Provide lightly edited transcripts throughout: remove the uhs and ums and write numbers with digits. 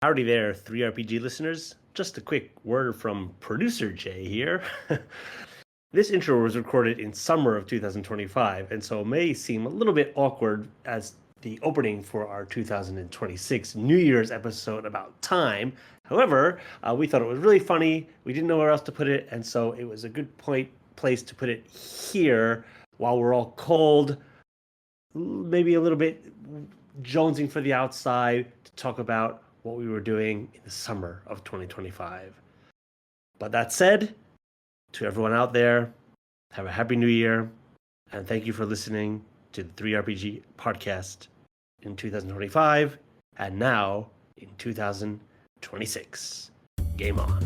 Howdy there, 3RPG listeners. Just a quick word from producer Jay here. This intro was recorded in summer of 2025, and so may seem a little bit awkward as the opening for our 2026 New Year's episode about time. However, we thought it was really funny. We didn't know where else to put it, and so it was a good place to put it here while we're all cold, maybe a little bit jonesing for the outside to talk about what we were doing in the summer of 2025. But that said, to everyone out there, have a happy new year, and thank you for listening to the 3RPG podcast in 2025 and now in 2026. Game on.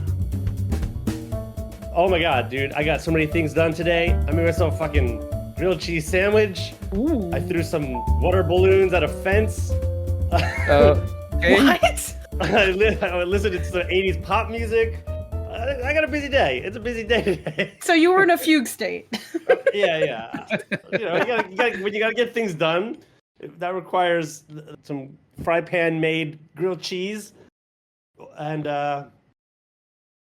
Oh my god, dude, I got so many things done today. I made myself a fucking grilled cheese sandwich. Ooh. I threw some water balloons at a fence. Okay. What? I listened to some 80s pop music. I got a busy day. It's a busy day today. So you were in a fugue state. Yeah. When you gotta get things done, that requires some fry pan made grilled cheese and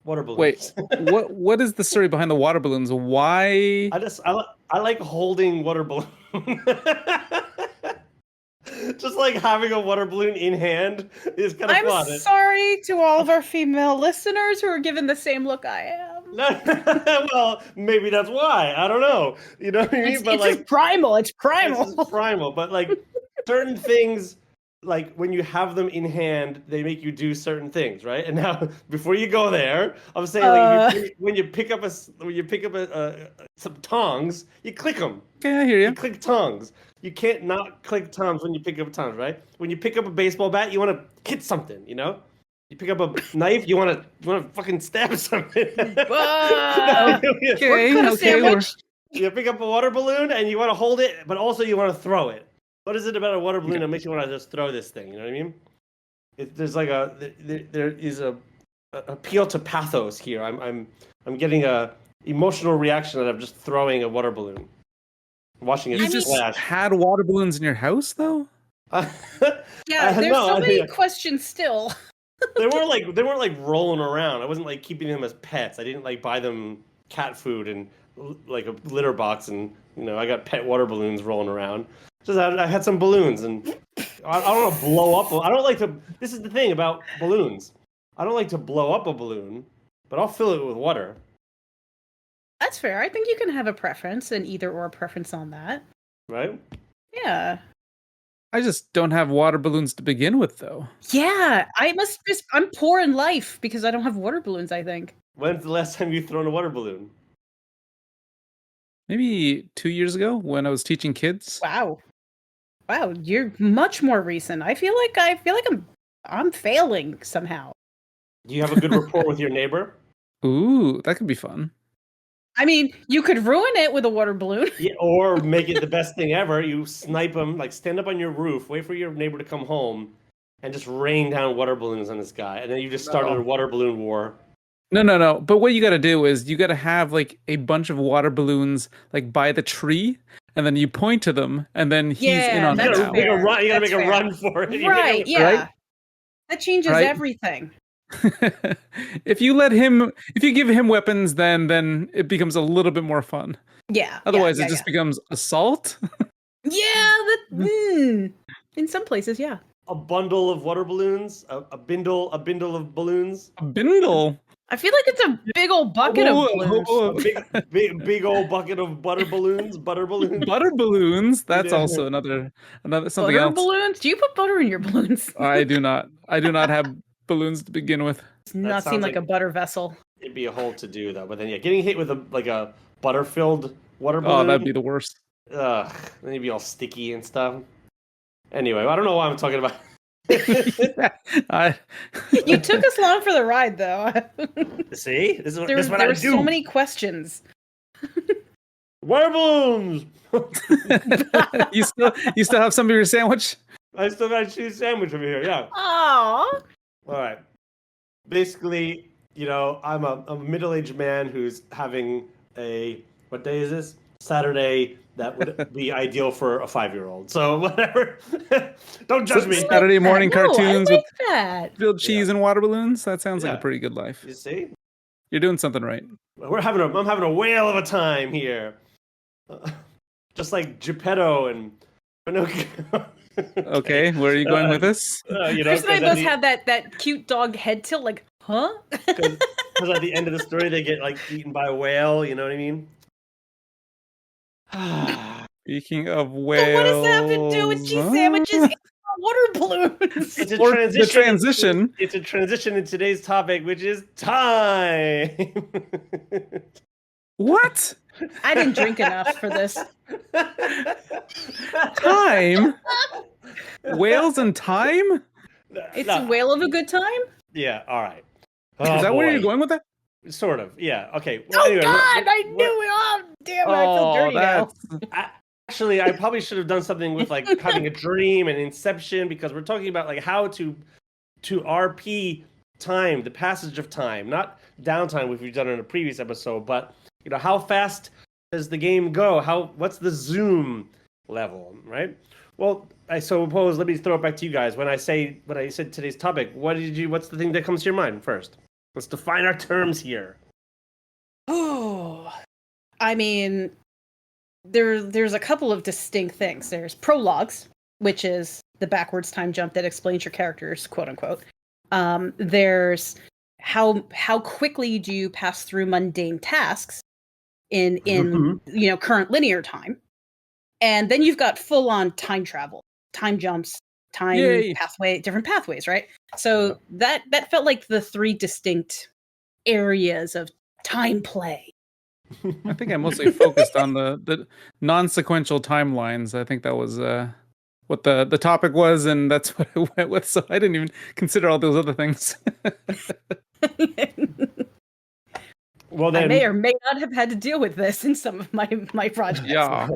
water balloons. Wait, what is the story behind the water balloons? Why? I like holding water balloons. Just like having a water balloon in hand is kind of fun. I'm sorry to all of our female listeners who are given the same look I am. Well, maybe that's why. I don't know. You know what I mean? It's primal. It's primal. It's primal. But like certain things, like when you have them in hand, they make you do certain things, right? And now, before you go there, I'm saying like when you pick up some tongs, you click them. Yeah, I hear you. You click tongs. You can't not click tongs when you pick up tongs, right? When you pick up a baseball bat, you want to hit something, you know? You pick up a knife, you want to fucking stab something. Okay. You pick up a water balloon and you want to hold it, but also you want to throw it. What is it about a water balloon that makes you want to just throw this thing? You know what I mean? There is a appeal to pathos here. I'm getting a emotional reaction out of just throwing a water balloon. Watching it just splash. had water balloons in your house, though? Yeah, there's so many questions still. They weren't like rolling around. I wasn't like keeping them as pets. I didn't like buy them cat food and like a litter box, and I got pet water balloons rolling around. Just I had some balloons, and I don't want to blow up. I don't like to. This is the thing about balloons. I don't like to blow up a balloon, but I'll fill it with water. That's fair. I think you can have a preference, an either or preference on that. Right? Yeah. I just don't have water balloons to begin with, though. Yeah, I'm poor in life because I don't have water balloons, I think. When's the last time you've thrown a water balloon? Maybe 2 years ago when I was teaching kids. Wow, you're much more recent. I feel like I'm failing somehow. Do you have a good rapport with your neighbor? Ooh, that could be fun. I mean, you could ruin it with a water balloon. Yeah, or make it the best thing ever. You snipe them, like stand up on your roof, wait for your neighbor to come home, and just rain down water balloons on this guy. And then you just started a water balloon war. No. But what you got to do is you got to have like a bunch of water balloons like by the tree, and then you point to them, and then he's in on it. You gotta make a run for it. Right, yeah. Right? That changes everything. If you give him weapons, then it becomes a little bit more fun. Yeah. Otherwise, it just becomes assault. In some places, yeah. A bundle of water balloons, a bindle of balloons. A bindle. I feel like it's a big old bucket of balloons. A big old bucket of butter balloons. Butter balloons. That's also another something butter else. Balloons? Do you put butter in your balloons? I do not. I do not have balloons to begin with. Does not seem like a butter vessel. It'd be a whole to do though. But then getting hit with a butter filled water balloon. Oh, that'd be the worst. Ugh. Then you'd be all sticky and stuff. Anyway, I don't know why I'm talking about. You took us long for the ride, though. See, this is what there I were do. So many questions. Water balloons. You still have some of your sandwich? I still got a cheese sandwich over here. Yeah. Aww. All right. Basically, I'm a middle-aged man who's having what day is this? Saturday that would be ideal for a 5-year-old. So whatever. Don't judge me. Saturday morning cartoons I with like that. grilled cheese and water balloons. That sounds like Yeah. a pretty good life. You see? You're doing something right. I'm having a whale of a time here. Just like Geppetto and Pinocchio. Okay, where are you going with this? Chris and I both have that cute dog head tilt, like, huh? Because at the end of the story, they get like eaten by a whale. You know what I mean? Speaking of whales, So what does that have to do with cheese sandwiches and water balloons? It's a Or transition. the transition. It's a transition in today's topic, which is time. What? I didn't drink enough for this. Time? Whales and time? It's a whale of a good time? Yeah. All right. Is that where you're going with that? Sort of. Yeah. Okay. Well, Oh, anyway, God! I knew it! Oh, damn it! I feel dirty now. Actually, I probably should have done something with like having a dream and Inception, because we're talking about like how to RP time, the passage of time, not downtime, which we've done in a previous episode, but how fast does the game go? What's the zoom level, right? Well, I suppose let me throw it back to you guys. When I said today's topic, what's the thing that comes to your mind first? Let's define our terms here. Oh, I mean, there's a couple of distinct things. There's prologues, which is the backwards time jump that explains your characters, quote unquote. There's how quickly do you pass through mundane tasks in current linear time, and then you've got full on time travel, time jumps, different pathways, right? So that felt like the three distinct areas of time play. I think I mostly focused on the non-sequential timelines. I think that was what the topic was, and that's what I went with. So I didn't even consider all those other things. Well, then, I may or may not have had to deal with this in some of my projects. Yeah.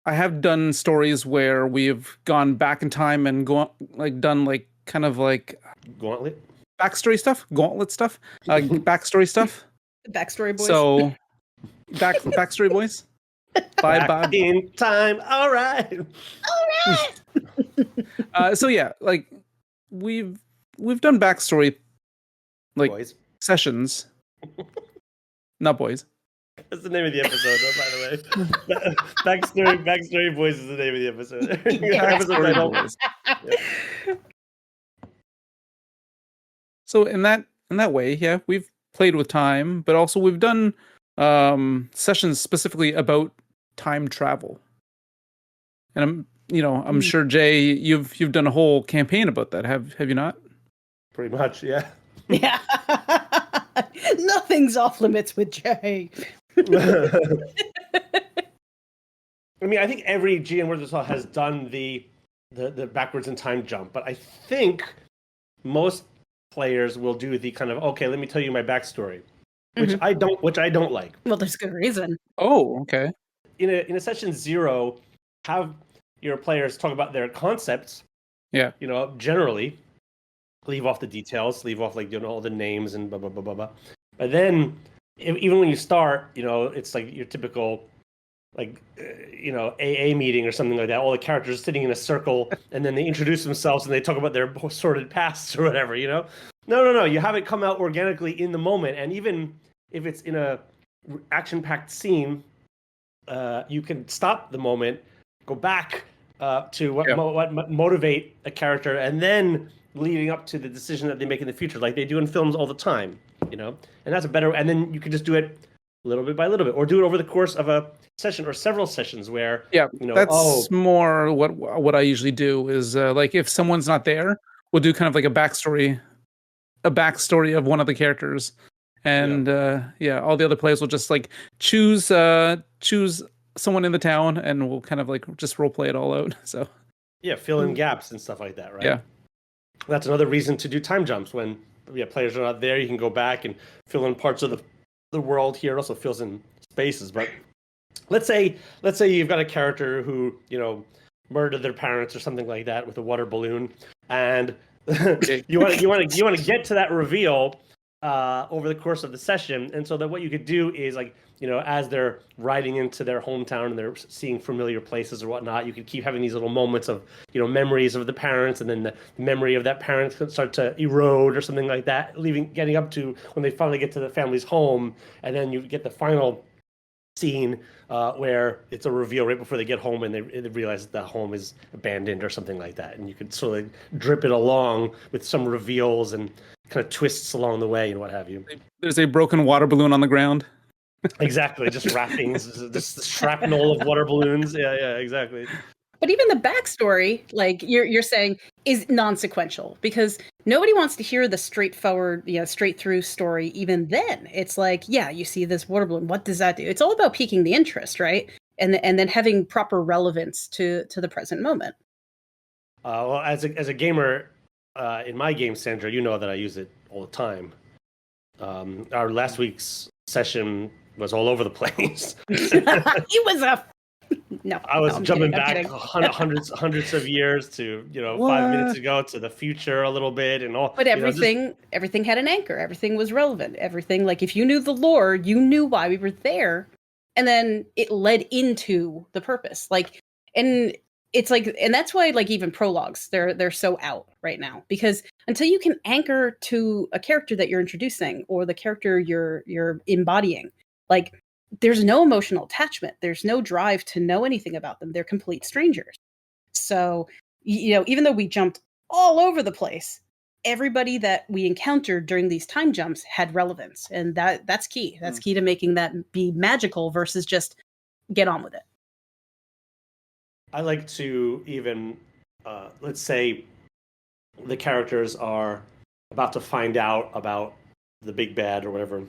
I have done stories where we've gone back in time and done kind of Gauntlet backstory stuff, backstory stuff. Backstory boys. So, backstory boys. Bye. In time. All right. So yeah, like we've done backstory, like Boys. sessions. Not boys. That's the name of the episode, though, by the way. Backstory Boys is the name of the episode. Episode title. Boys. Yeah. So in that way, yeah, we've played with time, but also we've done sessions specifically about time travel. And I'm sure, Jay, you've done a whole campaign about that. Have you not? Pretty much, yeah. Yeah. Nothing's off limits with Jay. I mean, I think every GM Worth of Salt has done the backwards in time jump, but I think most players will do the kind of, okay, let me tell you my backstory, which I don't like. Well, there's good reason. Oh, okay. In a session 0, have your players talk about their concepts. Yeah. Generally, leave off the details, leave off all the names and blah blah blah blah blah. But then, even when you start, it's like your typical, AA meeting or something like that. All the characters are sitting in a circle, and then they introduce themselves and they talk about their sordid pasts or whatever. No. You have it come out organically in the moment, and even if it's in a action-packed scene, you can stop the moment, go back to what motivate a character, and then leading up to the decision that they make in the future, like they do in films all the time, and that's a better. And then you can just do it little bit by little bit, or do it over the course of a session or several sessions where that's more what I usually do is like if someone's not there, we'll do kind of like a backstory of one of the characters, and all the other players will just like choose someone in the town, and we'll kind of like just role play it all out. So fill in gaps and stuff like that, right? Yeah, that's another reason to do time jumps when players are not there. You can go back and fill in parts of the world here. It also fills in spaces, but let's say you've got a character who murdered their parents or something like that with a water balloon, and you want to get to that reveal, over the course of the session. And so that what you could do is like, as they're riding into their hometown and they're seeing familiar places or whatnot, you could keep having these little moments of, memories of the parents, and then the memory of that parent could start to erode or something like that, getting up to when they finally get to the family's home. And then you get the final scene where it's a reveal right before they get home, and they realize that the home is abandoned or something like that. And you could sort of drip it along with some reveals and kind of twists along the way and what have you. There's a broken water balloon on the ground. Exactly, just wrappings, just shrapnel of water balloons. Yeah, exactly. But even the backstory, like you're saying, is non-sequential, because nobody wants to hear the straightforward, straight through story. Even then, it's like, yeah, you see this water balloon. What does that do? It's all about piquing the interest, right? And then having proper relevance to the present moment. Well, as a gamer, in my game, Sandra, you know that I use it all the time. Our last week's session was all over the place. It was a no. I was jumping kidding, back hundreds of years to 5 minutes ago to the future a little bit and all. But everything had an anchor. Everything was relevant. Everything, like, if you knew the lore, you knew why we were there, and then it led into the purpose. Like, and it's like, and that's why, like, even prologues, they're so out right now, because until you can anchor to a character that you're introducing or the character you're embodying, like, there's no emotional attachment. There's no drive to know anything about them. They're complete strangers. So, even though we jumped all over the place, everybody that we encountered during these time jumps had relevance. And that's key. That's key to making that be magical versus just get on with it. I like to even, let's say the characters are about to find out about the big bad or whatever.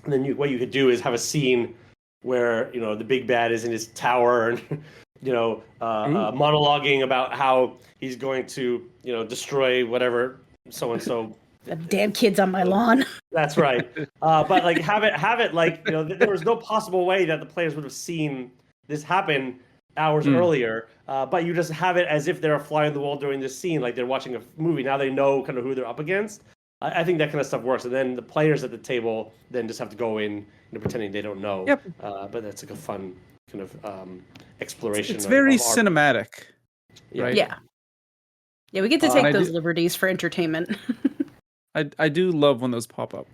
And then what you could do is have a scene where, the big bad is in his tower and, monologuing about how he's going to, destroy whatever so-and-so. The damn kids on my lawn. That's right. But like have it like, there was no possible way that the players would have seen this happen hours earlier. But you just have it as if they're a fly on the wall during this scene, like they're watching a movie. Now they know kind of who they're up against. I think that kind of stuff works, and then the players at the table then just have to go in, pretending they don't know. Yep. But that's like a fun kind of exploration. It's very cinematic, right? Yeah. Yeah, we get to take those liberties for entertainment. I do love when those pop up.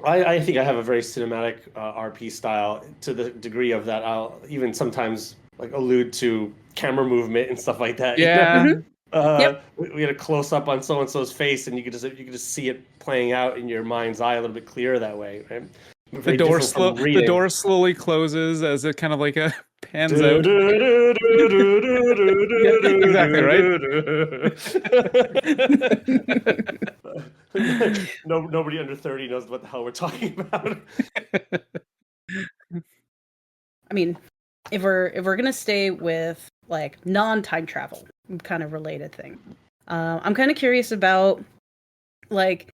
I think I have a very cinematic RP style, to the degree of that I'll even sometimes like allude to camera movement and stuff like that. Yeah. We had a close up on so and so's face, and you could just see it playing out in your mind's eye a little bit clearer that way. Right? The door slowly closes as it kind of like pans out. Exactly right. Nobody under 30 knows what the hell we're talking about. I mean, if we're gonna stay with like non-time travel kind of related thing, I'm kind of curious about, like,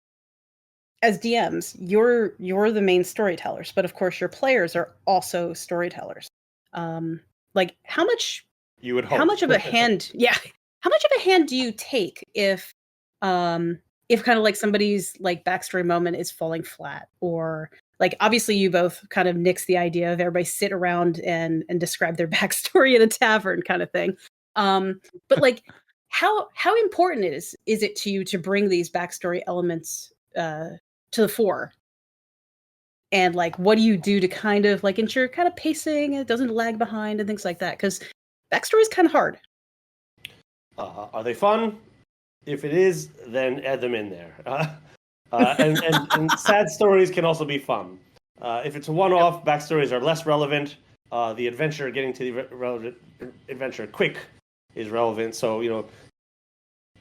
as DMs, you're the main storytellers, but of course your players are also storytellers. Like, how much you would hope. How much of a hand do you take if kind of like somebody's like backstory moment is falling flat, or like, obviously you both kind of nix the idea of everybody sit around and describe their backstory in a tavern kind of thing. But like, how important is it to you to bring these backstory elements to the fore? And like, what do you do to kind of like ensure kind of pacing and it doesn't lag behind and things like that? Because backstory is kind of hard. Are they fun? If it is, then add them in there. And sad stories can also be fun. If it's a one-off, backstories are less relevant. The adventure, getting to the relevant adventure quick, is relevant. So,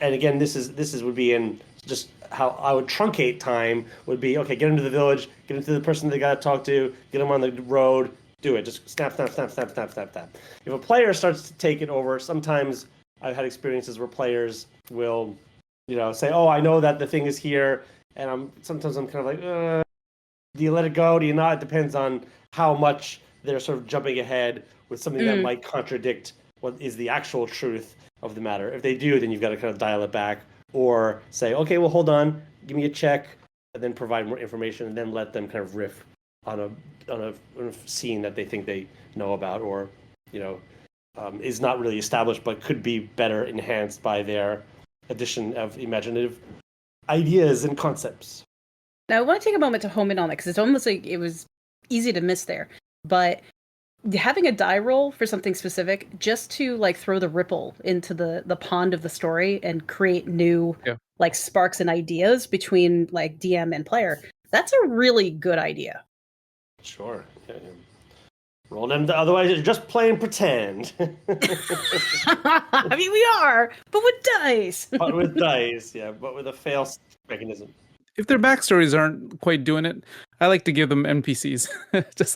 and again, this would be in just how I would truncate time. Would be, okay, get into the village, get into the person they got to talk to, get them on the road, do it. Just snap. If a player starts to take it over, sometimes I've had experiences where players will, say, oh, I know that the thing is here, and sometimes I'm kind of like, do you let it go? Do you not? It depends on how much they're sort of jumping ahead with something that might contradict what is the actual truth of the matter. If they do, then you've got to kind of dial it back, or say, okay, well, hold on, give me a check. and then provide more information, and then let them kind of riff on a scene that they think they know about, or is not really established but could be better enhanced by their addition of imaginative ideas and concepts. Now, I want to take a moment to home in on that because it's almost like it was easy to miss there. But having a die roll for something specific, just to like throw the ripple into the pond of the story and create new like sparks and ideas between like DM and player, that's a really good idea. Sure. Yeah. Roll them. Otherwise, you're just playing pretend. I mean, we are, but with dice. But with dice, yeah. But with a fail mechanism. If their backstories aren't quite doing it, I like to give them NPCs.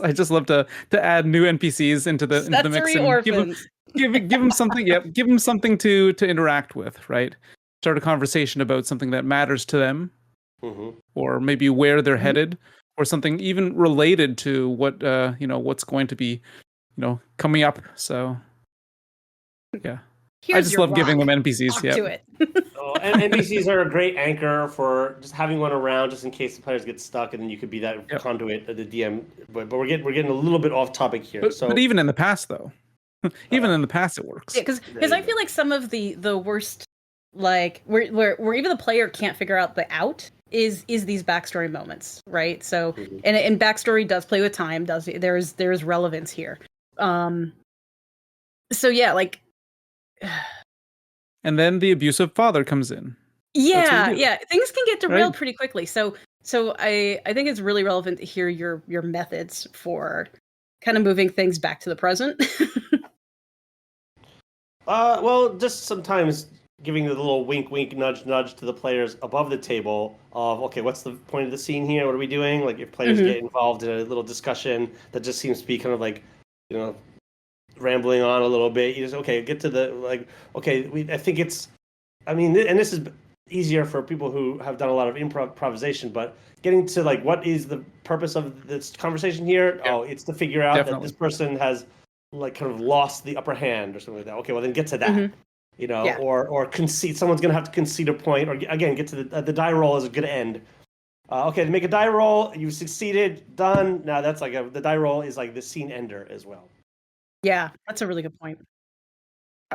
I just love to add new NPCs into the mix and give them something. Yep, give them something to interact with. Right, start a conversation about something that matters to them, or maybe where they're headed, or something even related to what what's going to be coming up. So yeah. I just love giving them NPCs. Talk to it. And NPCs are a great anchor for just having one around, just in case the players get stuck, and then you could be that conduit of the DM. But we're getting a little bit off topic here. But even in the past, though, in the past it works. Yeah, because I feel like some of the worst, like where even the player can't figure out the out is these backstory moments, right? So and backstory does play with time. There's relevance here. So yeah, like. And then the abusive father comes in. Yeah. Things can get derailed pretty quickly. So I think it's really relevant to hear your methods for kind of moving things back to the present. Well, just sometimes giving the little wink, wink, nudge, nudge to the players above the table of, okay, what's the point of the scene here? What are we doing? Like, if players get involved in a little discussion that just seems to be kind of like, rambling on a little bit, you just get to the I think it's, and this is easier for people who have done a lot of improvisation, but getting to like, what is the purpose of this conversation here? It's to figure out that this person has like kind of lost the upper hand or something like that. Okay, well then get to that, or concede. Someone's gonna have to concede a point, or again get to the die roll is a good end. Okay, make a die roll. You've succeeded. Done. Now that's like the die roll is like the scene ender as well. Yeah, that's a really good point.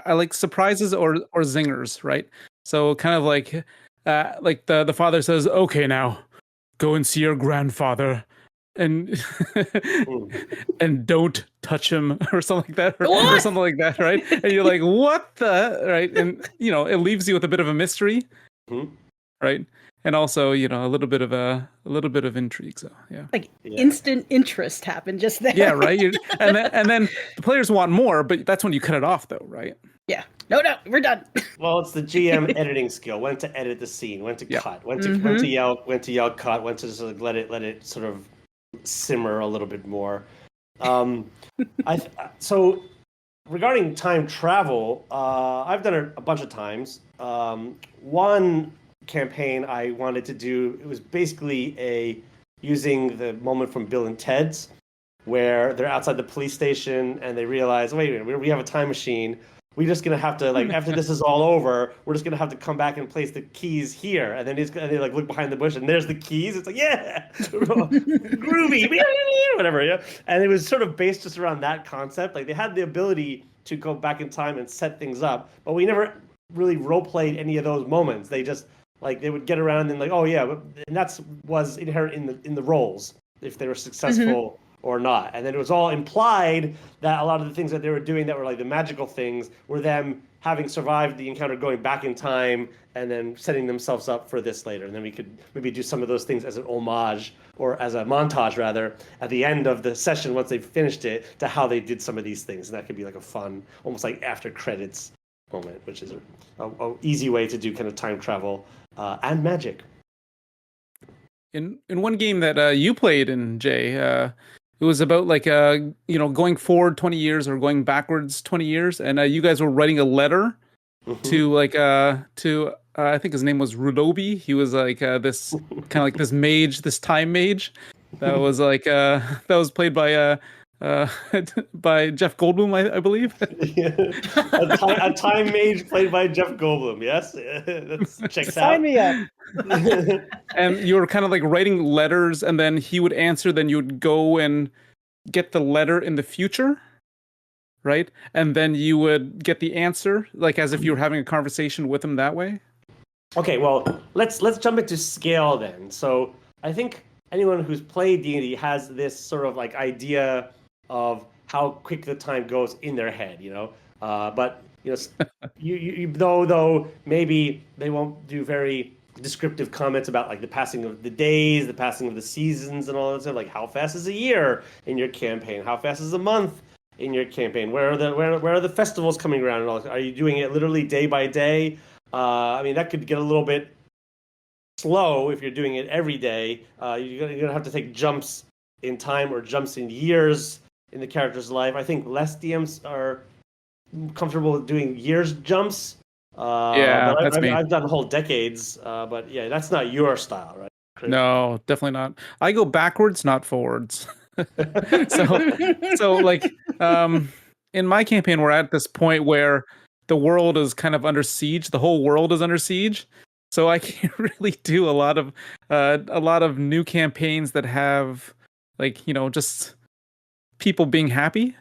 I like surprises or zingers, right? So kind of like the father says, "Okay, now go and see your grandfather, and and don't touch him," or something like that, or something like that, right? And you're like, "What the?" Right? And it leaves you with a bit of a mystery, right? And also, a little bit of intrigue. So yeah, instant interest happened just there. Yeah, right. And then the players want more, but that's when you cut it off, though, right? Yeah. No, we're done. Well, it's the GM editing skill. When to edit the scene, when to cut, when to yell, cut, when to just like let it sort of simmer a little bit more. So regarding time travel, I've done it a bunch of times. One campaign I wanted to do, it was basically using the moment from Bill and Ted's where they're outside the police station and they realize, wait a minute, we have a time machine. We're just gonna have to after this is all over, we're just gonna have to come back and place the keys here. And then they look behind the bush and there's the keys. It's like, yeah, groovy, whatever, yeah. And it was sort of based just around that concept. Like they had the ability to go back in time and set things up, but we never really role played any of those moments. They just they would get around and and was inherent in the roles if they were successful or not. And then it was all implied that a lot of the things that they were doing that were like the magical things were them having survived the encounter, going back in time and then setting themselves up for this later. And then we could maybe do some of those things as an homage or as a montage rather at the end of the session once they finished it to how they did some of these things. And that could be like a fun, almost like after credits moment, which is a easy way to do kind of time travel and magic. In one game that you played in, Jay, it was about going forward 20 years or going backwards 20 years, and you guys were writing a letter to I think his name was Rudobi. He was this kind of like this mage, this time mage that was that was played by by Jeff Goldblum, I believe. A time mage played by Jeff Goldblum. Yes, that checks out. Sign me up. And you were kind of like writing letters, and then he would answer. Then you would go and get the letter in the future, right? And then you would get the answer, like as if you were having a conversation with him that way. Okay, well, let's jump into scale then. So I think anyone who's played D&D has this sort of like idea of how quick the time goes in their head, you know. But you know, though maybe they won't do very descriptive comments about like the passing of the days, the passing of the seasons, and all that stuff. Like how fast is a year in your campaign? How fast is a month in your campaign? Where are the festivals coming around? And all? Are you doing it literally day by day? I mean, that could get a little bit slow if you're doing it every day. You're gonna have to take jumps in time or jumps in years in the character's life. I think less DMs are comfortable with doing years jumps. But I've done whole decades. But yeah, that's not your style, right, Chris? No, definitely not. I go backwards, not forwards. so like in my campaign, we're at this point where the world is kind of under siege. The whole world is under siege. So I can't really do a lot of new campaigns that have like, you know, just people being happy.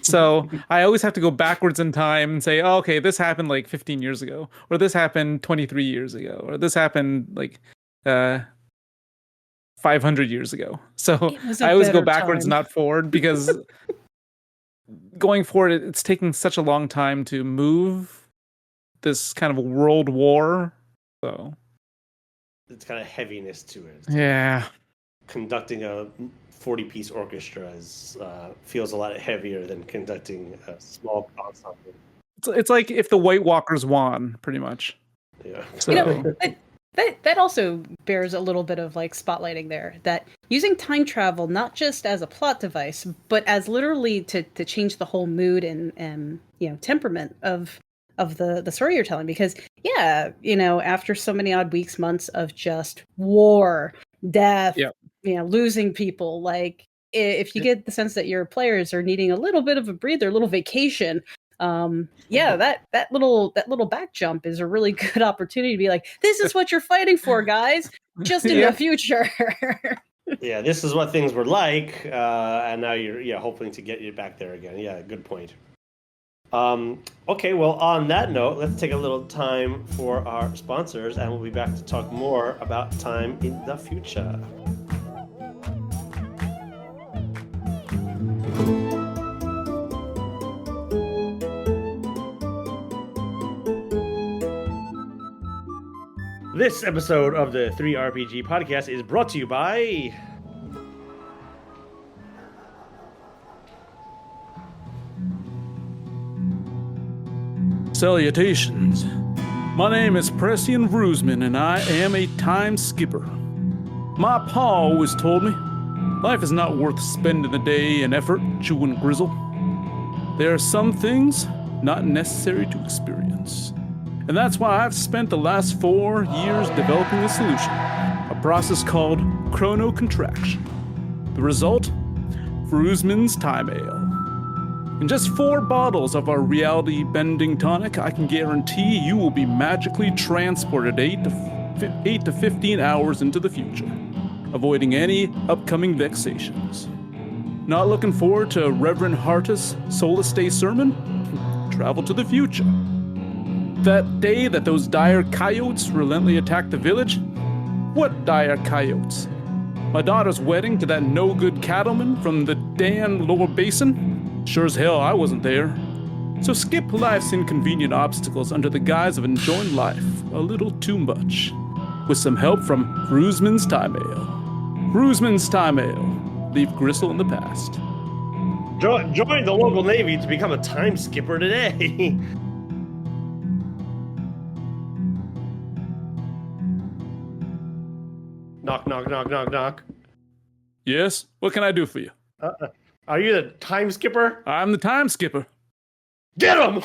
So I always have to go backwards in time and say, oh, okay, this happened like 15 years ago, or this happened 23 years ago, or this happened like 500 years ago. So I always go backwards, not forward, because going forward, it's taking such a long time to move this kind of world war. So it's got a heaviness to it. Yeah. Conducting a 40-piece orchestra feels a lot heavier than conducting a small ensemble. It's like if the White Walkers won, pretty much. Yeah. So, you know, that also bears a little bit of like spotlighting there. That using time travel not just as a plot device, but as literally to change the whole mood and you know temperament of the story you're telling. Because yeah, you know, after so many odd weeks, months of just war, death. Yep. You know, losing people, like if you get the sense that your players are needing a little bit of a breather, a little vacation, that little back jump is a really good opportunity to be like, this is what you're fighting for, guys, just in the future. Yeah, this is what things were like, and now you're hoping to get you back there again. Yeah, good point. Okay, well, on that note, let's take a little time for our sponsors, and we'll be back to talk more about time in the future. This episode of the 3RPG Podcast is brought to you by Salutations. My name is Pressian Vroosman, and I am a time skipper. My pa always told me, life is not worth spending the day and effort chewing grizzle. There are some things not necessary to experience. And that's why I've spent the last 4 years developing a solution, a process called chronocontraction. The result? Vroosman's Time Ale. In just 4 bottles of our reality-bending tonic, I can guarantee you will be magically transported 8 to 15 hours into the future, avoiding any upcoming vexations. Not looking forward to Reverend Hartus' Solus Day sermon? Travel to the future. That day that those dire coyotes relentlessly attacked the village? What dire coyotes? My daughter's wedding to that no-good cattleman from the Dan Lower Basin? Sure as hell I wasn't there. So skip life's inconvenient obstacles under the guise of enjoying life a little too much. With some help from Vroosman's Time Ale. Vroosman's Time Ale. Leave gristle in the past. Join the local Navy to become a time skipper today. Knock, knock, knock, knock, knock. Yes? What can I do for you? Are you the time skipper? I'm the time skipper. Get him!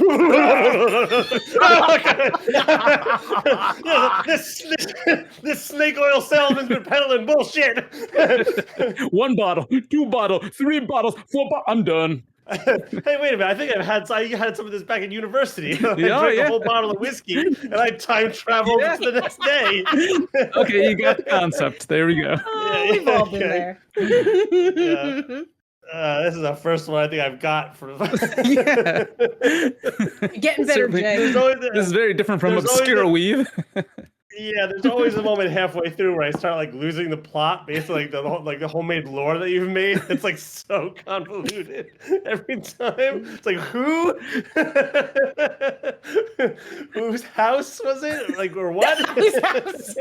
This snake oil salesman's been peddling bullshit. 1 bottle, 2 bottles, 3 bottles, 4 bottles. I'm done. Hey, wait a minute! I think I had some of this back in university. I Yeah, drank yeah. a whole bottle of whiskey, and I time traveled Yeah. to the next day. Okay, you got the concept. There we go. Oh, we've all been there. This is the first one I think I've got from. Yeah. Getting better, Certainly. Jay. This is very different from There's always Obscura a- Weave. Yeah, there's always a moment halfway through where I start like losing the plot based on like the homemade lore that you've made. It's like so convoluted every time. It's like who? Whose house was it? Like or what? Whose house?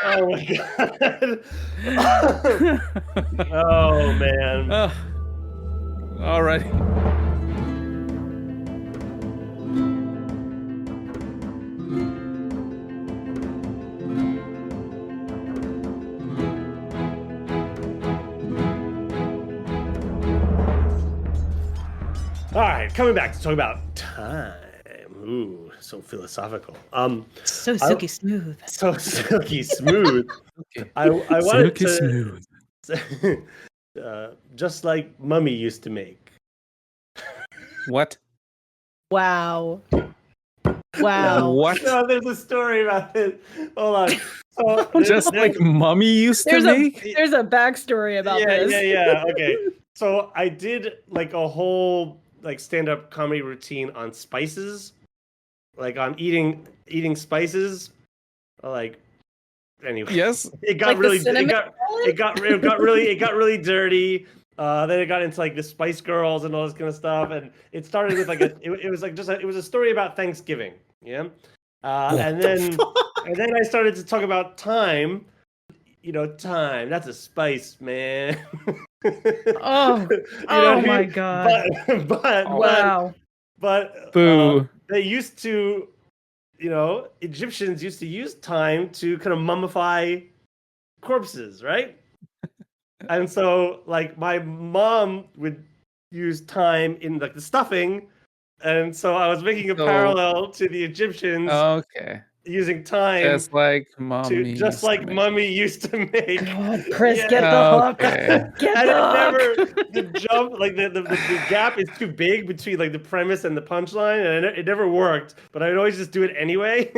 Oh my god. Oh man. All right. All right, coming back to talk about time. Ooh, so philosophical. So silky smooth. So silky smooth. Okay. I wanted Silky to smooth. just like Mummy used to make. What? Wow. Wow. What? No, there's a story about it. Hold on. So, Just like Mummy used to There's make? a backstory about this. Yeah. Okay. So I did like a whole like stand-up comedy routine on spices, like on eating spices. Like anyway, Yes. it got Like the really cinnamon it got really dirty. Then it got into like the Spice Girls and all this kind of stuff, and it started with like it was like it was a story about Thanksgiving, yeah. And then I started to talk about time. You know, time. That's a spice, man. Oh, oh my god. Wow. But Boo. they used to, Egyptians used to use time to kind of mummify corpses, right? And so, like, my mom would use time in like the stuffing, and so I was making a parallel to the Egyptians Okay. using time, Just like Mummy. just like Mummy used to make. God, Chris, Yeah. get the hook. Okay. Get And the it hook. never the jump like the gap is too big between like the premise and the punchline, and it never worked. But I'd always just do it anyway,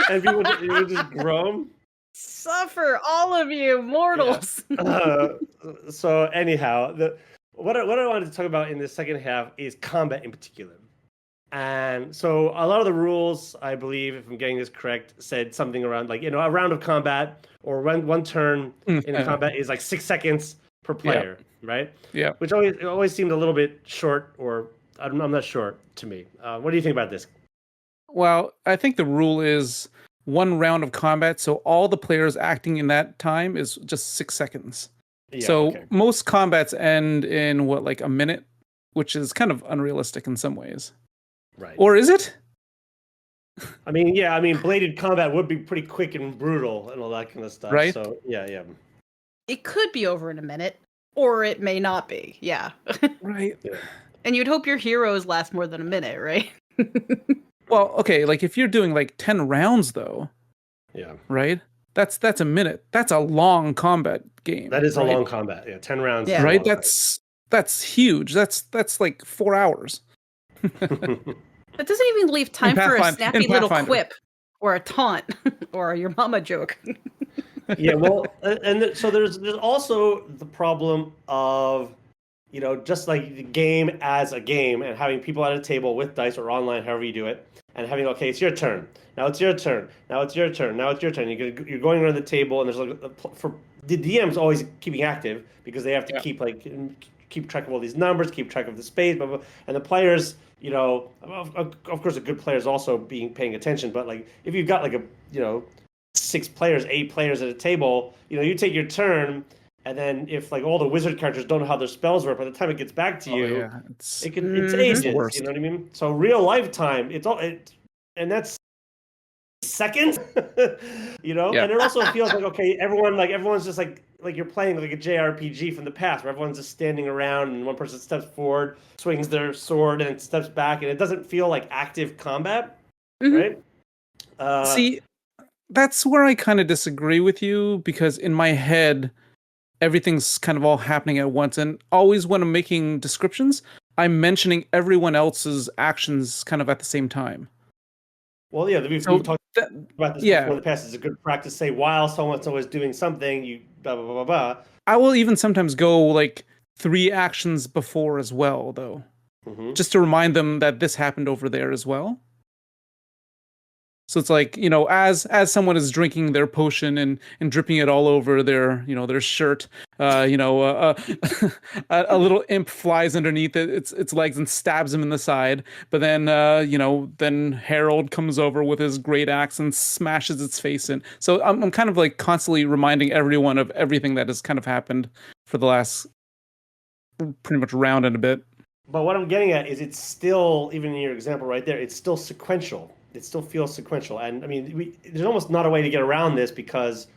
and people would just groan. Suffer, all of you mortals. So anyhow, what I wanted to talk about in the second half is combat in particular. And so a lot of the rules, I believe, if I'm getting this correct, said something around like, a round of combat or one turn in a combat is like 6 seconds per player, right? Yeah. Which always seemed a little bit short, or I'm not sure to me. What do you think about this? Well, I think the rule is 1 round of combat, so all the players acting in that time is just 6 seconds. Yeah, so okay. most combats end in like a minute, which is kind of unrealistic in some ways. Right. Or is it? I mean, bladed combat would be pretty quick and brutal and all that kind of stuff. Right. So yeah. It could be over in a minute, or it may not be. Yeah. Right. And you'd hope your heroes last more than a minute, right? Well, okay, like if you're doing like 10 rounds though, Yeah. right? That's a minute. That's a long combat game. That is right? a long combat. Yeah, 10 rounds. Yeah. is a Right? long That's huge. That's like 4 hours. combat. That doesn't even leave time for a Pathfinder- snappy in little Pathfinder. quip or a taunt or your mama joke. Yeah, well, so there's also the problem of, just like the game as a game and having people at a table with dice or online, however you do it, and having, okay, it's your turn. Now it's your turn. Now it's your turn. Now it's your turn. You're going around the table, and there's like for the DM's always keeping active because they have to keep track of all these numbers, keep track of the space, blah, blah, and the players, of course, a good player is also paying attention. But like if you've got like 6 players, 8 players at a table, you take your turn, and then if like all the wizard characters don't know how their spells work, by the time it gets back to you, It's it's ages. the worst. You know what I mean? So real life time, and that's seconds. And it also feels like, okay, everyone's just like you're playing like a JRPG from the past, where everyone's just standing around and one person steps forward, swings their sword, and steps back, and it doesn't feel like active combat, right? See, that's where I kind of disagree with you, because in my head, everything's kind of all happening at once. And always when I'm making descriptions, I'm mentioning everyone else's actions kind of at the same time. Well, yeah, we've talked about this before in the past. It's a good practice to say, while someone's always doing something, you blah, blah, blah, blah. I will even sometimes go like 3 actions before as well, though. Just to remind them that this happened over there as well. So it's like, as someone is drinking their potion and dripping it all over their, their shirt, a little imp flies underneath its legs and stabs him in the side. But then, then Harold comes over with his great axe and smashes its face in. So I'm kind of like constantly reminding everyone of everything that has kind of happened for the last pretty much round and a bit. But what I'm getting at is it's still, even in your example right there, it's still sequential. It still feels sequential. And I mean, there's almost not a way to get around this, because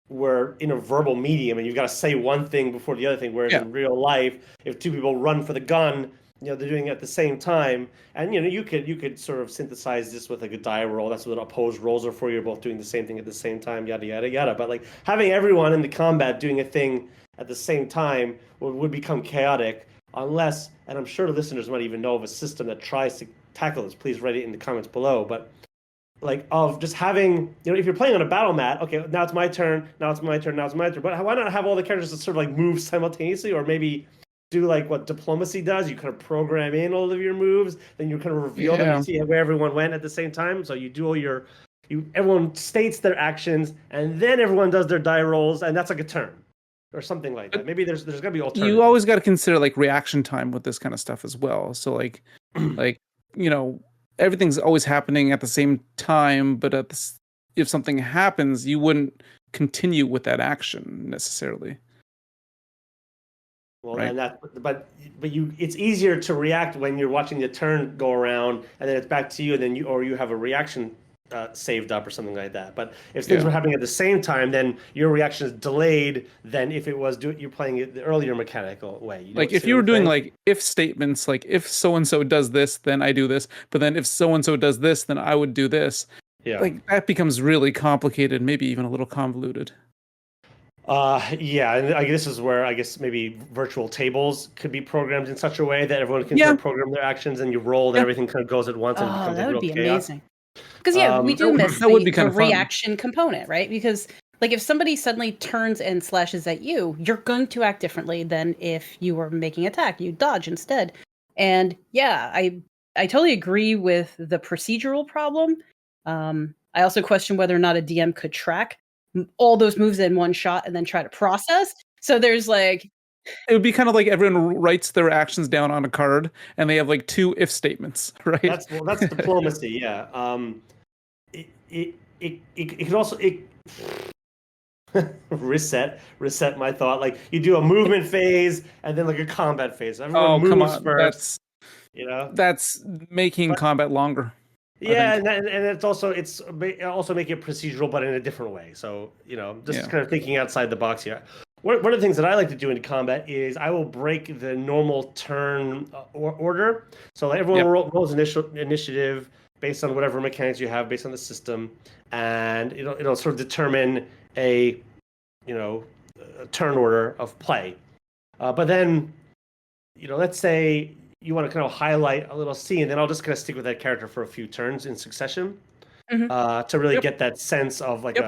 we're in a verbal medium and you've got to say one thing before the other thing. Whereas in real life, if 2 people run for the gun, they're doing it at the same time. And, you could sort of synthesize this with like a die roll. That's what opposed rolls are for. You're both doing the same thing at the same time, yada, yada, yada. But like having everyone in the combat doing a thing at the same time would become chaotic, unless, and I'm sure the listeners might even know of a system that tries to tackle this. Please write it in the comments below. But like of just having, if you're playing on a battle mat, okay, now it's my turn, now it's my turn, now it's my turn. But why not have all the characters that sort of like move simultaneously, or maybe do like what diplomacy does? You kind of program in all of your moves, then you kind of reveal them and see where everyone went at the same time. So you do all everyone states their actions, and then everyone does their die rolls, and that's like a turn. Or something like that. Maybe there's got to be alternatives. You always got to consider like reaction time with this kind of stuff as well. So like, everything's always happening at the same time. But if something happens, you wouldn't continue with that action necessarily. Well, right? But it's easier to react when you're watching the turn go around, and then it's back to you, and then you have a reaction saved up or something like that. But if things were happening at the same time, then your reaction is delayed than if it was you're playing it the earlier mechanical way. Like if you were doing like if statements, like if so and so does this, then I do this. But then if so and so does this, then I would do this. Yeah, like that becomes really complicated, maybe even a little convoluted. And this is where I guess maybe virtual tables could be programmed in such a way that everyone can sort of program their actions, and you roll, and everything kind of goes at once, and it becomes that would be chaos. Amazing. Because we do miss the reaction component, right? Because like if somebody suddenly turns and slashes at you, you're going to act differently than if you were making attack. You dodge instead. And I totally agree with the procedural problem. I also question whether or not a DM could track all those moves in one shot and then try to process. So there's like, it would be kind of like everyone writes their actions down on a card, and they have like 2 if statements, right? That's diplomacy, yeah. It could also reset my thought. Like you do a movement phase and then like a combat phase. Everyone moves first. That's making combat longer. Yeah, and it's also making it procedural, but in a different way. So just kind of thinking outside the box here. One of the things that I like to do in combat is I will break the normal turn order. So everyone rolls initiative based on whatever mechanics you have, based on the system, and it'll sort of determine a turn order of play. But then, let's say you want to kind of highlight a little scene, then I'll just kind of stick with that character for a few turns in succession to really get that sense of like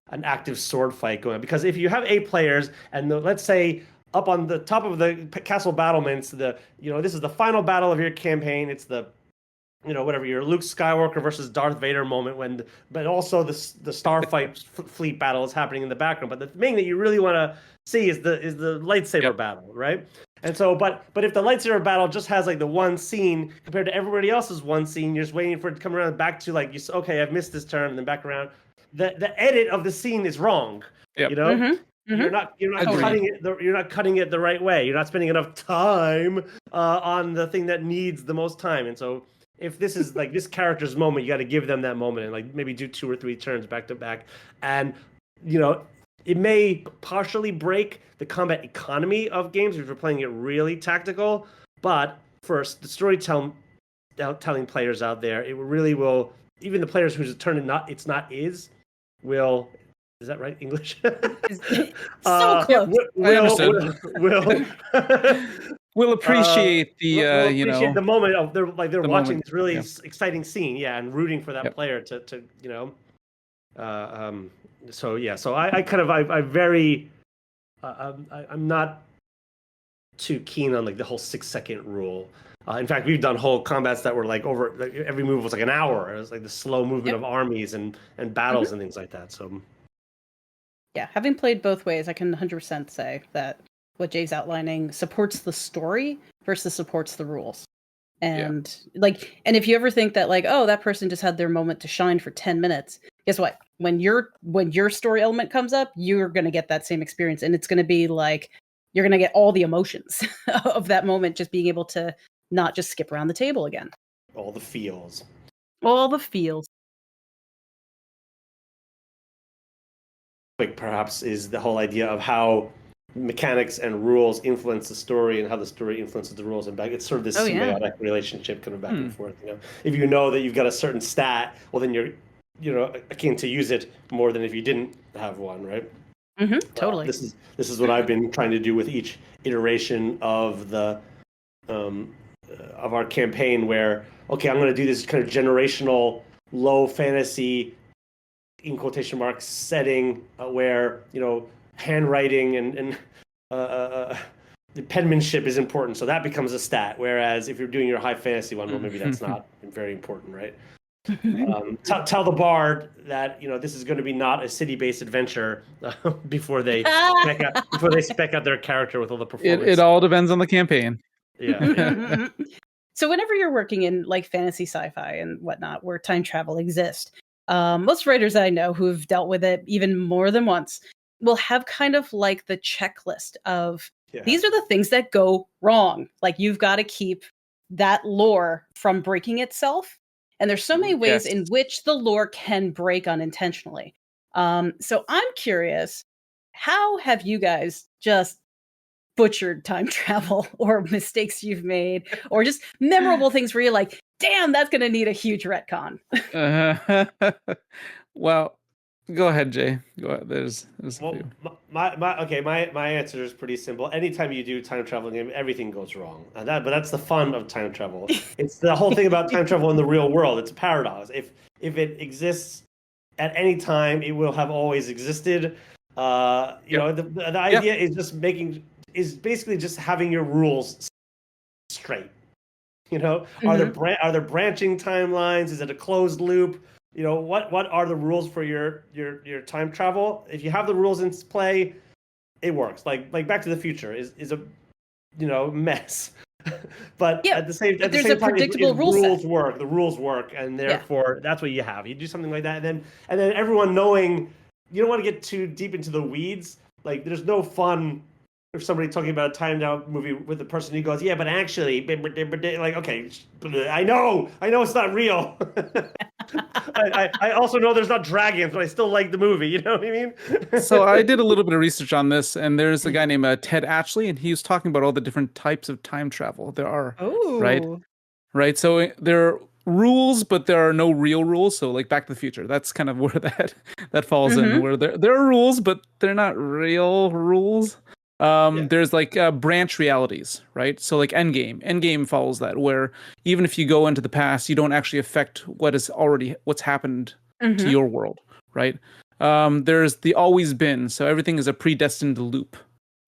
an active sword fight going on. Because if you have 8 players and let's say up on the top of the castle battlements, this is the final battle of your campaign. It's the whatever, your Luke Skywalker versus Darth Vader moment, but also the Starfight fleet battle is happening in the background. But the thing that you really want to see is the lightsaber battle, right? And so, but if the lightsaber battle just has like the one scene compared to everybody else's one scene, you're just waiting for it to come around back to like okay, I've missed this turn, and then back around. The edit of the scene is wrong. Yep. You're not cutting it. You're not cutting it the right way. You're not spending enough time on the thing that needs the most time. And so if this is like this character's moment, you got to give them that moment and like maybe do 2 or 3 turns back to back. And it may partially break the combat economy of games if you're playing it really tactical. But first, the storytelling players out there, it really will. Even the players whose turn it's not will. Is that right? English? So close. We'll appreciate the moment of they're watching moment, this really exciting scene, and rooting for that player to So I'm not too keen on like the whole 6-second rule. In fact, we've done whole combats that were like every move was like an hour. It was like the slow movement of armies and battles and things like that. So yeah, having played both ways, I can 100% say that what Jay's outlining supports the story versus supports the rules. And and if you ever think that like, oh, that person just had their moment to shine for 10 minutes, guess what? When your story element comes up, you're going to get that same experience. And it's going to be like, you're going to get all the emotions of that moment, just being able to not just skip around the table again. All the feels. Perhaps is the whole idea of how mechanics and rules influence the story and how the story influences the rules and back. It's sort of this symbiotic relationship kind of back and forth. If you know that you've got a certain stat, well, then you're akin to use it more than if you didn't have one, right? Totally. This is what I've been trying to do with each iteration of the of our campaign. Where I'm going to do this kind of generational low fantasy, in quotation marks, setting where handwriting and the penmanship is important, so that becomes a stat. Whereas if you're doing your high fantasy one, well, maybe that's not very important, right? Tell the bard that this is going to be not a city-based adventure before they spec out their character with all the performance. It all depends on the campaign. Yeah. So whenever you're working in like fantasy sci-fi and whatnot, where time travel exists, most writers I know who've dealt with it even more than once will have kind of like the checklist of these are the things that go wrong. Like you've got to keep that lore from breaking itself. And there's so many ways in which the lore can break unintentionally. So I'm curious, how have you guys just butchered time travel or mistakes you've made or just memorable things where you're like, damn, that's going to need a huge retcon? Well, go ahead, Jay. Go ahead. There's a few. My answer is pretty simple. Anytime you do time travel game, everything goes wrong. But that's the fun of time travel. It's the whole thing about time travel in the real world. It's a paradox. If it exists at any time, it will have always existed. The idea is basically just having your rules straight. Are there branching timelines? Is it a closed loop? What are the rules for your time travel? If you have the rules in play, it works. Like Back to the Future is a mess. But at the same time, predictable rules work. The rules work, and therefore that's what you have. You do something like that, and then everyone knowing you don't want to get too deep into the weeds. Like there's no fun if somebody talking about a time now movie with the person who goes, yeah, but actually, like, okay, I know it's not real. I also know there's not dragons, but I still like the movie. You know what I mean? So I did a little bit of research on this, and there's a guy named Ted Ashley, and he was talking about all the different types of time travel there are. Oh, right. So there are rules, but there are no real rules. So like Back to the Future, that's kind of where that falls in, where there are rules, but they're not real rules. There's like branch realities, right? So like Endgame follows that, where even if you go into the past, you don't actually affect what's happened to your world, right? There's the always been, so everything is a predestined loop,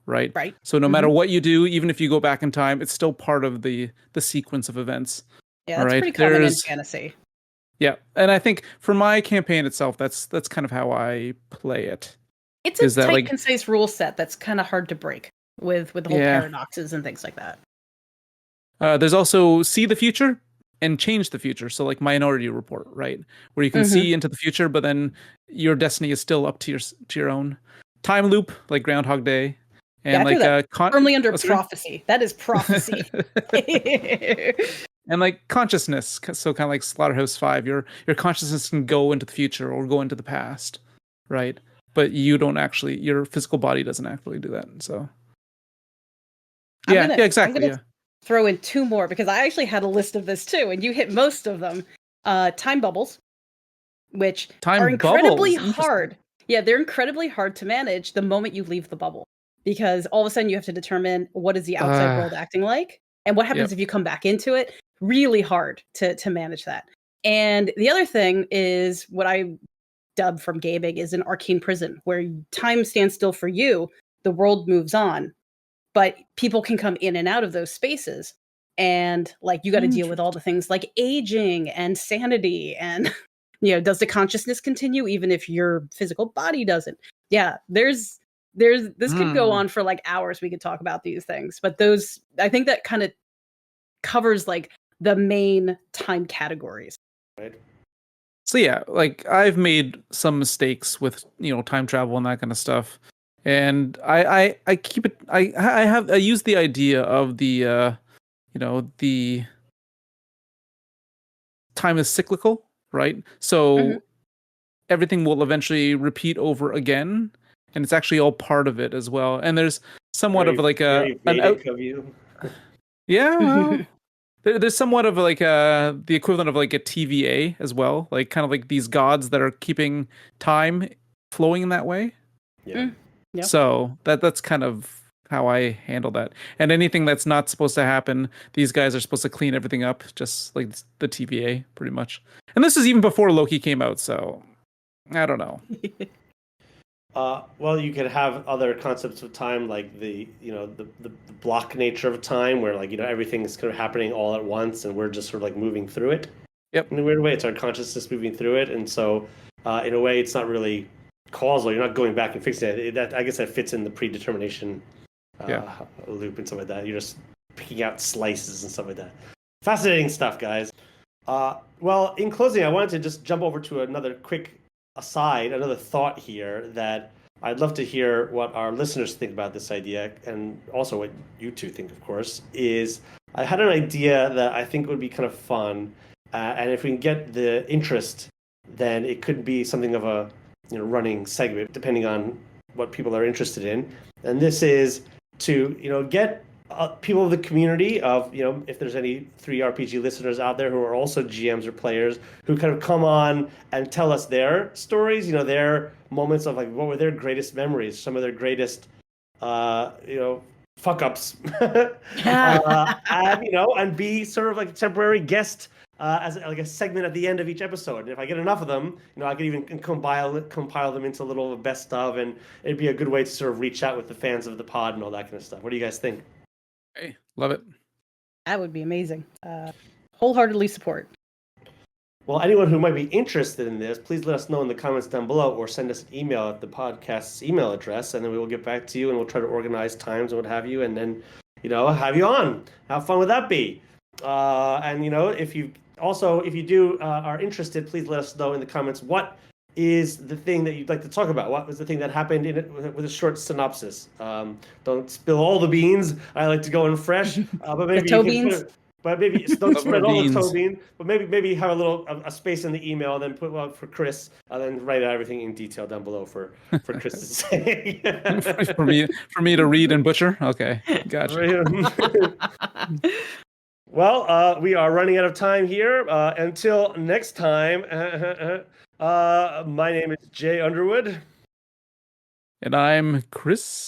right? So no matter what you do, even if you go back in time, it's still part of the sequence of events. Yeah, that's pretty common in fantasy. Yeah, and I think for my campaign itself, that's kind of how I play it. It's a tight, concise rule set that's kind of hard to break with the whole paradoxes and things like that. There's also see the future and change the future. So like Minority Report, right? Where you can see into the future, but then your destiny is still up to your own. Time loop, like Groundhog Day. And firmly under prophecy. That is prophecy. And like consciousness, so kind of like Slaughterhouse-5, your consciousness can go into the future or go into the past, right? But you don't actually, your physical body doesn't actually do that. So yeah, exactly. I'm gonna throw in 2 more because I actually had a list of this too, and you hit most of them. Time bubbles, which are incredibly hard. Yeah, they're incredibly hard to manage the moment you leave the bubble, because all of a sudden you have to determine what is the outside world acting like, and what happens if you come back into it. Really hard to manage that. And the other thing is what I dub from gaming is an arcane prison, where time stands still for you, the world moves on, but people can come in and out of those spaces. And like you got to deal with all the things like aging and sanity and does the consciousness continue even if your physical body doesn't? Yeah, this could go on for like hours. We could talk about these things, but those, I think that kind of covers like the main time categories. Right. So yeah, like I've made some mistakes with time travel and that kind of stuff, and I keep it. I use the idea of the the time is cyclical, right? So everything will eventually repeat over again, and it's actually all part of it as well. And there's somewhat of like of you. Yeah. Well, there's somewhat of like the equivalent of like a TVA as well, like kind of like these gods that are keeping time flowing in that way. Yeah. Yep. So that's kind of how I handle that. And anything that's not supposed to happen, these guys are supposed to clean everything up, just like the TVA, pretty much. And this is even before Loki came out, so I don't know. Well, you could have other concepts of time, like the block nature of time, where like everything is kind of happening all at once, and we're just sort of like moving through it. Yep. In a weird way, it's our consciousness moving through it, and so in a way, it's not really causal. You're not going back and fixing it. I guess that fits in the predetermination loop and stuff like that. You're just picking out slices and stuff like that. Fascinating stuff, guys. Well, in closing, I wanted to just jump over to another quick aside, another thought here that I'd love to hear what our listeners think about this idea, and also what you two think, of course, is I had an idea that I think would be kind of fun, and if we can get the interest, then it could be something of a running segment, depending on what people are interested in. And this is to get people of the community of if there's any 3RPG listeners out there who are also GMs or players who kind of come on and tell us their stories, their moments of like what were their greatest memories, some of their greatest fuck ups, and be sort of like a temporary guest as like a segment at the end of each episode. And if I get enough of them, I could even compile them into a little best of, and it'd be a good way to sort of reach out with the fans of the pod and all that kind of stuff. What do you guys think? Hey, love it. That would be amazing. Wholeheartedly support. Well, anyone who might be interested in this, please let us know in the comments down below, or send us an email at the podcast's email address, and then we will get back to you, and we'll try to organize times and what have you, and then have you on. How fun would that be? And if you are interested, please let us know in the comments what is the thing that you'd like to talk about. What was the thing that happened in it with a short synopsis? Don't spill all the beans. I like to go in fresh, but maybe the toe beans. But maybe don't spread all the toe beans. But maybe have a space in the email, and then put for Chris, and then write out everything in detail down below for Chris to say. for me to read and butcher. Okay, gotcha. Well, we are running out of time here. Until next time, my name is Jay Underwood. And I'm Chris.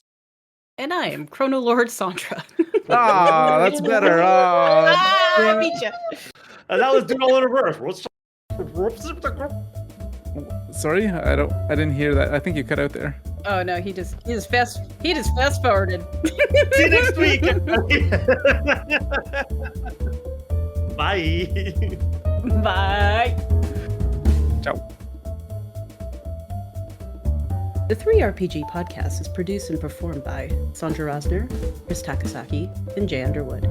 And I am chronolord Sandra. That's better. I beat you. And that was doing all in reverse. Sorry, I didn't hear that. I think you cut out there. Oh no, he just fast forwarded. See you next week. Bye. Bye. Ciao. The 3RPG podcast is produced and performed by Sandra Rosner, Chris Takasaki, and Jay Underwood.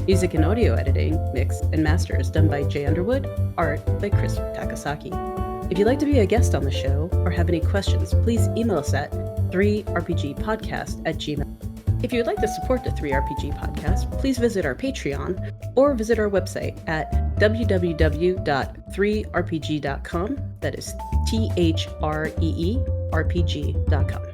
Music and audio editing, mix, and master is done by Jay Underwood, art by Chris Takasaki. If you'd like to be a guest on the show or have any questions, please email us at 3rpgpodcast@gmail.com. If you would like to support the 3RPG podcast, please visit our Patreon or visit our website at www.threerpg.com. That is THREERPG.com.